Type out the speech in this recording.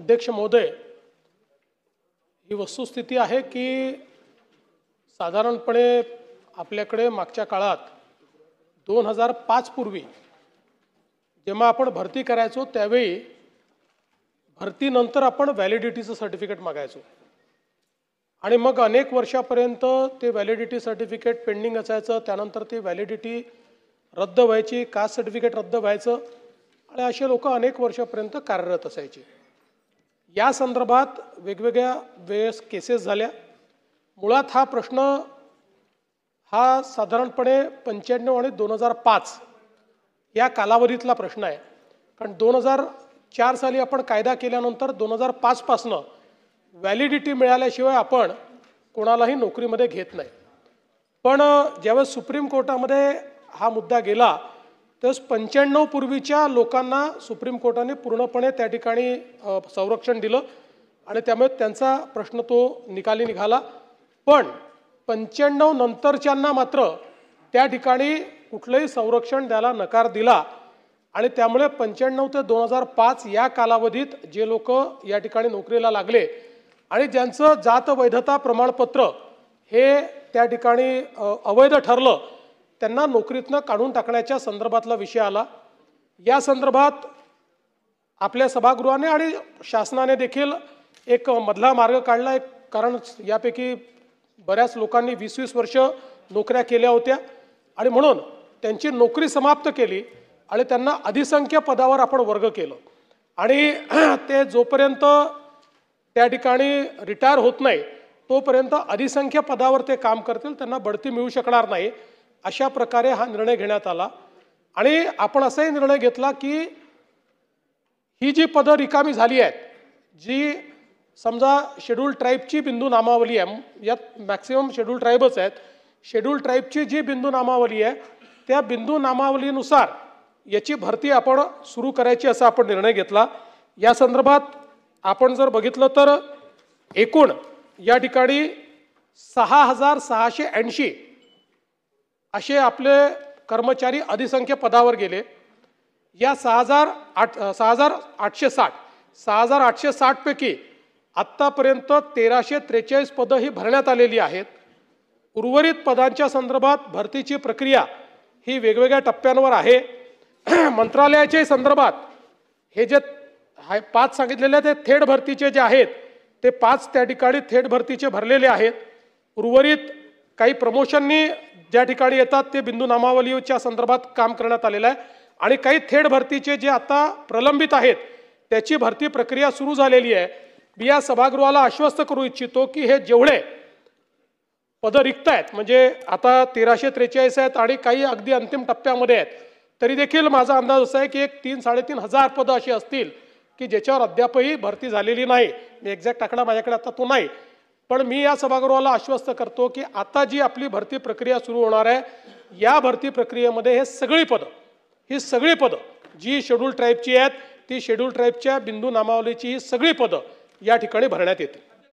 अध्यक्ष महोदय, ही वस्तुस्थिती आहे की साधारणपणे आपल्याकडे मागच्या काळात 2005 पूर्वी जेव्हा आपण भरती करायचो त्यावेळी भरतीनंतर आपण व्हॅलिडिटीचं सर्टिफिकेट मागायचो आणि मग अनेक वर्षापर्यंत ते व्हॅलिडिटी सर्टिफिकेट पेंडिंग असायचं. त्यानंतर ते व्हॅलिडिटी रद्द व्हायची, कास्ट सर्टिफिकेट रद्द व्हायचं आणि असे लोक अनेक वर्षापर्यंत कार्यरत असायचे. या संदर्भात वेगवेगळ्या वेळेस केसेस झाल्या. मुळात हा प्रश्न हा साधारणपणे 95 आणि 2005 या कालावधीतला प्रश्न आहे. कारण 2004 साली आपण कायदा केल्यानंतर 2005 पासनं व्हॅलिडिटी मिळाल्याशिवाय आपण कोणालाही नोकरीमध्ये घेत नाही. पण ज्यावेळेस सुप्रीम कोर्टामध्ये हा मुद्दा गेला त्यावेळेस 95 पूर्वीच्या लोकांना सुप्रीम कोर्टाने पूर्णपणे त्या ठिकाणी संरक्षण दिलं आणि त्यामुळे त्यांचा प्रश्न तो निकाली निघाला. पण 95 नंतरच्यांना मात्र त्या ठिकाणी कुठलंही संरक्षण द्यायला नकार दिला आणि त्यामुळे 95 ते 2005 या कालावधीत जे लोक या ठिकाणी नोकरीला लागले आणि ज्यांचं जात वैधता प्रमाणपत्र हे त्या ठिकाणी अवैध ठरलं त्यांना नोकरीतनं काढून टाकण्याच्या संदर्भातला विषय आला. या संदर्भात आपल्या सभागृहाने आणि शासनाने देखील एक मधला मार्ग काढला. एक कारण यापैकी बऱ्याच लोकांनी 20-20 वर्ष नोकऱ्या केल्या होत्या आणि म्हणून त्यांची नोकरी समाप्त केली आणि त्यांना अधिसंख्य पदावर आपण वर्ग केलं आणि ते जोपर्यंत त्या ठिकाणी रिटायर होत नाही तोपर्यंत अधिसंख्य पदावर ते काम करतील, त्यांना बढती मिळू शकणार नाही. अशा प्रकारे हा निर्णय घेण्यात आला आणि आपण असाही निर्णय घेतला की ही जी पदं रिकामी झाली आहेत, जी समजा शेड्यूल ट्राईबची बिंदू नामावली आहे, यात मॅक्सिमम शेड्यूल ट्राईबच आहेत, शेड्यूल ट्राईबची जी बिंदू नामावली आहे त्या बिंदू नामावलीनुसार याची भरती आपण सुरू करायची असा आपण निर्णय घेतला. या संदर्भात आपण जर बघितलं तर एकूण या ठिकाणी 6680 असे आपले कर्मचारी अधिसंख्य पदावर गेले. या 6860 पैकी आत्तापर्यंत 1343 पदं ही भरण्यात आलेली आहेत. उर्वरित पदांच्या संदर्भात भरतीची प्रक्रिया ही वेगवेगळ्या टप्प्यांवर आहे. मंत्रालयाच्या संदर्भात हे जे 5 सांगितलेले ते थेट भरतीचे जे आहेत ते 5 त्या ठिकाणी थेट भरतीचे भरलेले आहेत. उर्वरित काही प्रमोशननी ज्या ठिकाणी येतात ते बिंदू नामावलीच्या संदर्भात काम करण्यात आलेलं आहे आणि काही थेट भरतीचे जे आता प्रलंबित आहेत त्याची भरती प्रक्रिया सुरू झालेली आहे. मी या सभागृहाला आश्वस्त करू इच्छितो की हे जेवढे पदं रिक्त आहेत, म्हणजे आता 1343 आहेत आणि काही अगदी अंतिम टप्प्यामध्ये आहेत, तरी देखील माझा अंदाज असा आहे की एक 3-3.5 हजार पदं अशी असतील की ज्याच्यावर अद्यापही भरती झालेली नाही. मी एक्झॅक्ट आकडा माझ्याकडे आता तो नाही, पण मी या सभागृहाला आश्वस्त करतो की आता जी आपली भरती प्रक्रिया सुरू होणार आहे या भरती प्रक्रियेमध्ये ही सगळी पदं जी शेड्यूल ट्राईबची आहेत ती शेड्यूल ट्राईबच्या बिंदू नामावलीची ही सगळी पदं या ठिकाणी भरण्यात येतील.